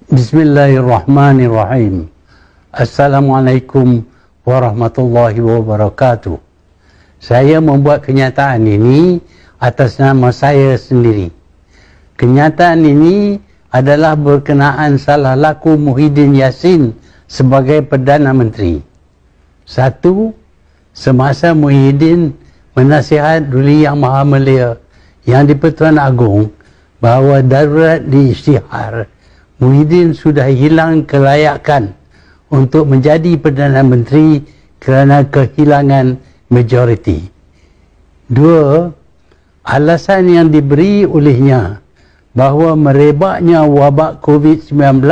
Bismillahirrahmanirrahim. Assalamualaikum warahmatullahi wabarakatuh. Saya membuat kenyataan ini atas nama saya sendiri. Kenyataan ini adalah berkenaan salah laku Muhyiddin Yassin sebagai Perdana Menteri. Satu, semasa Muhyiddin menasihat Duli Yang Maha Mulia Yang di-Pertuan Agong bahawa darurat diisytihar, Muhyiddin sudah hilang kelayakan untuk menjadi Perdana Menteri kerana kehilangan majoriti. Dua, alasan yang diberi olehnya bahawa merebaknya wabak COVID-19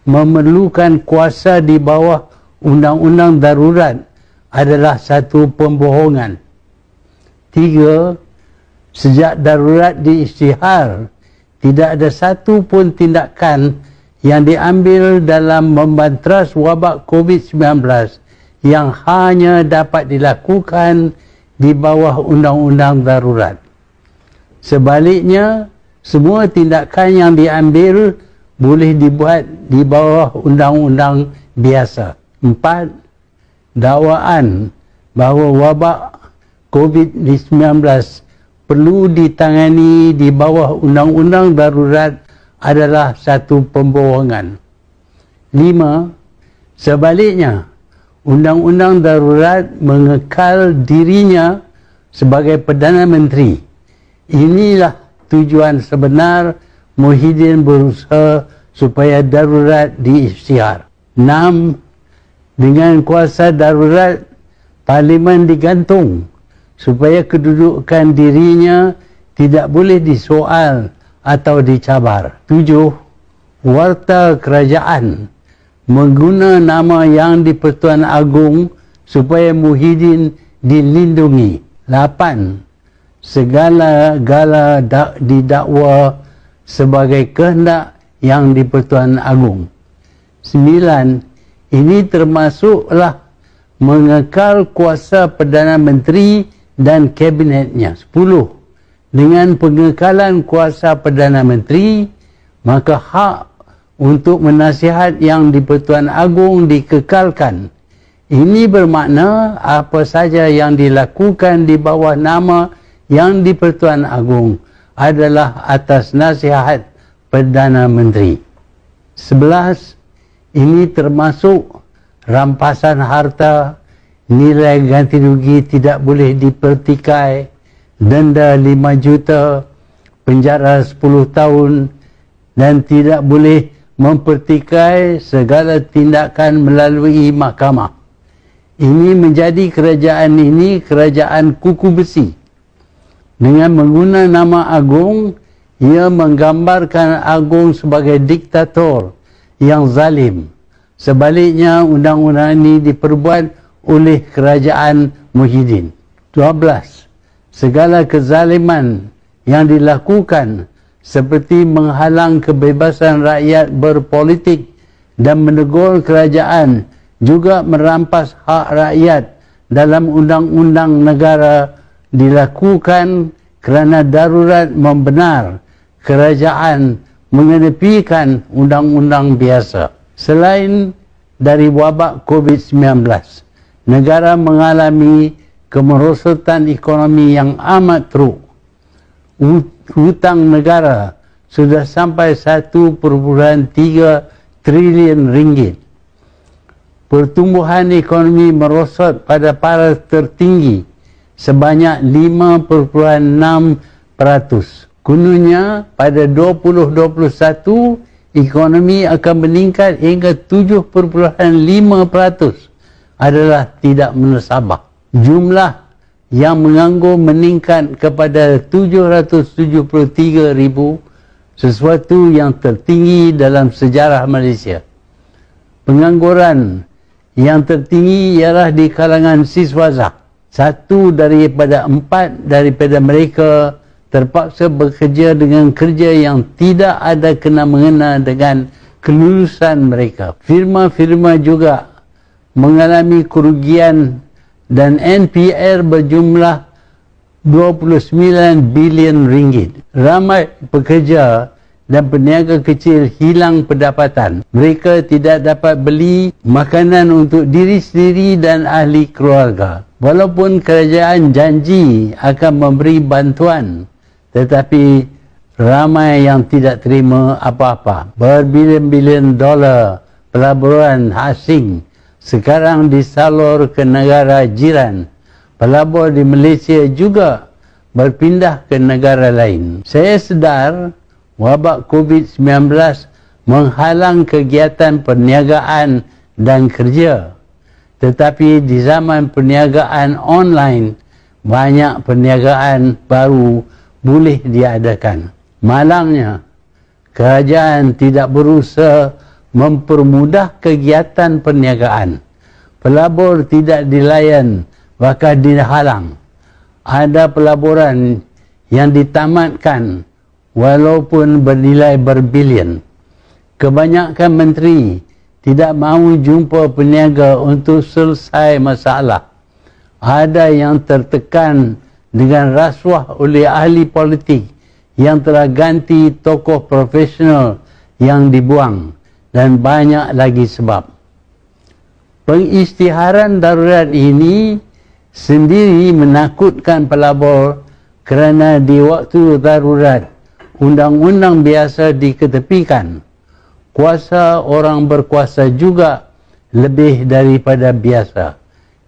memerlukan kuasa di bawah undang-undang darurat adalah satu pembohongan. Tiga, sejak darurat diisytihar, tidak ada satu pun tindakan yang diambil dalam membantras wabak COVID-19 yang hanya dapat dilakukan di bawah undang-undang darurat. Sebaliknya, semua tindakan yang diambil boleh dibuat di bawah undang-undang biasa. Empat, dakwaan bahawa wabak COVID-19 perlu ditangani di bawah undang-undang darurat adalah satu pembohongan. Lima, sebaliknya, undang-undang darurat mengekal dirinya sebagai Perdana Menteri. Inilah tujuan sebenar Muhyiddin berusaha supaya darurat diisytihar. Enam, dengan kuasa darurat, Parlimen digantung supaya kedudukan dirinya tidak boleh disoal atau dicabar. Tujuh, warta kerajaan mengguna nama Yang di-Pertuan Agong supaya Muhyiddin dilindungi. Lapan, segala-gala didakwa sebagai kehendak Yang di-Pertuan Agong. Sembilan, ini termasuklah mengekal kuasa Perdana Menteri dan kabinetnya. 10. Dengan pengekalan kuasa Perdana Menteri, maka hak untuk menasihat Yang di-Pertuan Agong dikekalkan. Ini bermakna apa saja yang dilakukan di bawah nama Yang di-Pertuan Agong adalah atas nasihat Perdana Menteri. 11. Ini termasuk rampasan harta, nilai ganti rugi tidak boleh dipertikai, denda 5 juta, penjara 10 tahun dan tidak boleh mempertikai segala tindakan melalui mahkamah. Ini menjadi kerajaan ini kerajaan kuku besi. Dengan menggunakan nama Agong, ia menggambarkan Agong sebagai diktator yang zalim. Sebaliknya, undang-undang ini diperbuat oleh kerajaan Muhyiddin. 12. Segala kezaliman yang dilakukan seperti menghalang kebebasan rakyat berpolitik dan menegur kerajaan juga merampas hak rakyat dalam undang-undang negara dilakukan kerana darurat membenar kerajaan mengenepikan undang-undang biasa. Selain dari wabak COVID-19, negara mengalami kemerosotan ekonomi yang amat teruk. Hutang negara sudah sampai 1.3 trilion ringgit. Pertumbuhan ekonomi merosot pada paras tertinggi sebanyak 5.6%. Kononnya pada 2021 ekonomi akan meningkat hingga 7.5%. adalah tidak menasabah. Jumlah yang menganggur meningkat kepada 773,000, sesuatu yang tertinggi dalam sejarah Malaysia. Pengangguran yang tertinggi ialah di kalangan siswaza. 1 daripada 4 daripada mereka terpaksa bekerja dengan kerja yang tidak ada kena-mengena dengan kelulusan mereka. Firma-firma juga mengalami kerugian dan NPR berjumlah 29 bilion ringgit. Ramai pekerja dan peniaga kecil hilang pendapatan. Mereka tidak dapat beli makanan untuk diri sendiri dan ahli keluarga. Walaupun kerajaan janji akan memberi bantuan, tetapi ramai yang tidak terima apa-apa. Berbilion-bilion dolar pelaburan asing sekarang disalur ke negara jiran. Pelabur di Malaysia juga berpindah ke negara lain. Saya sedar wabak COVID-19 menghalang kegiatan perniagaan dan kerja. Tetapi di zaman perniagaan online, banyak perniagaan baru boleh diadakan. Malangnya, kerajaan tidak berusaha mempermudah kegiatan perniagaan. Pelabur tidak dilayan, bahkan dihalang. Ada pelaburan yang ditamatkan walaupun bernilai berbilion. Kebanyakan menteri tidak mahu jumpa peniaga untuk selesai masalah. Ada yang tertekan dengan rasuah oleh ahli politik yang telah ganti tokoh profesional yang dibuang, dan banyak lagi sebab. Pengisytiharan darurat ini sendiri menakutkan pelabur kerana di waktu darurat, undang-undang biasa diketepikan. Kuasa orang berkuasa juga lebih daripada biasa.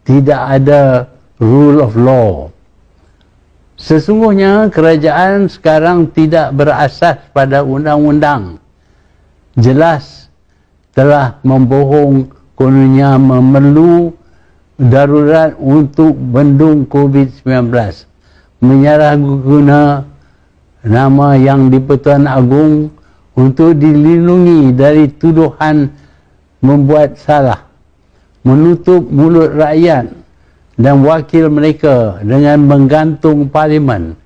Tidak ada rule of law. Sesungguhnya kerajaan sekarang tidak berasas pada undang-undang. Jelas telah membohong kononnya memerlu darurat untuk bendung COVID-19. Menyalahguna nama yang di-Pertuan Agong untuk dilindungi dari tuduhan membuat salah, menutup mulut rakyat dan wakil mereka dengan menggantung parlimen,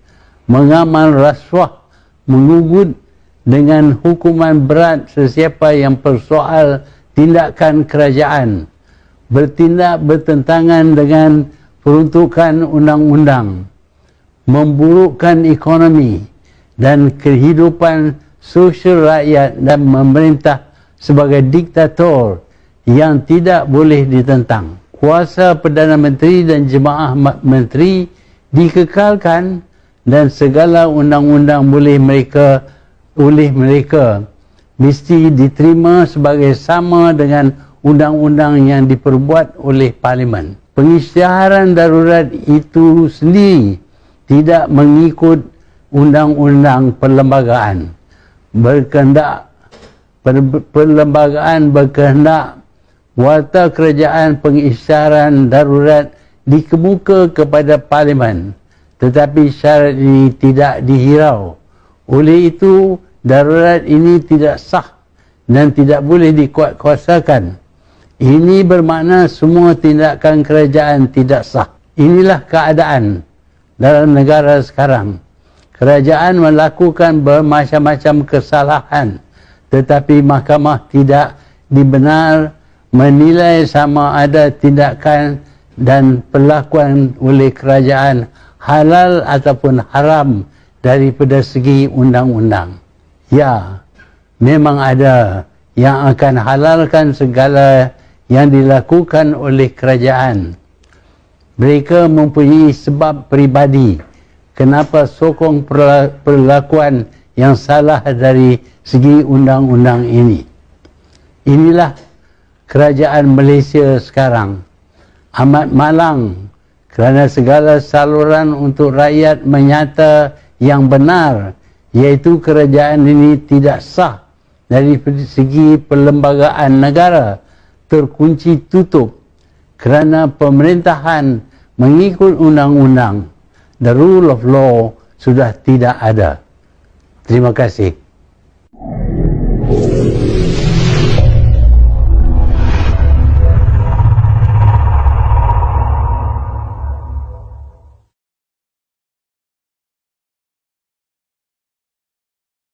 mengamal rasuah, mengugut dengan hukuman berat sesiapa yang persoal tindakan kerajaan, bertindak bertentangan dengan peruntukan undang-undang, memburukkan ekonomi dan kehidupan sosial rakyat dan memerintah sebagai diktator yang tidak boleh ditentang. Kuasa Perdana Menteri dan Jemaah Menteri dikekalkan dan segala undang-undang oleh mereka mesti diterima sebagai sama dengan undang-undang yang diperbuat oleh Parlimen. Pengisytiharan darurat itu sendiri tidak mengikut undang-undang perlembagaan. Perlembagaan berkehendak warta kerajaan pengisytiharan darurat dikemuka kepada Parlimen, tetapi syarat ini tidak dihirau. Oleh itu, darurat ini tidak sah dan tidak boleh dikuatkuasakan. Ini bermakna semua tindakan kerajaan tidak sah. Inilah keadaan dalam negara sekarang. Kerajaan melakukan bermacam-macam kesalahan, tetapi mahkamah tidak dibenar menilai sama ada tindakan dan perlakuan oleh kerajaan halal ataupun haram daripada segi undang-undang. Ya, memang ada yang akan halalkan segala yang dilakukan oleh kerajaan. Mereka mempunyai sebab peribadi kenapa sokong perlakuan yang salah dari segi undang-undang ini. Inilah kerajaan Malaysia sekarang. Amat malang kerana segala saluran untuk rakyat menyata yang benar, iaitu kerajaan ini tidak sah dari segi perlembagaan negara, terkunci tutup kerana pemerintahan mengikut undang-undang. The rule of law sudah tidak ada. Terima kasih.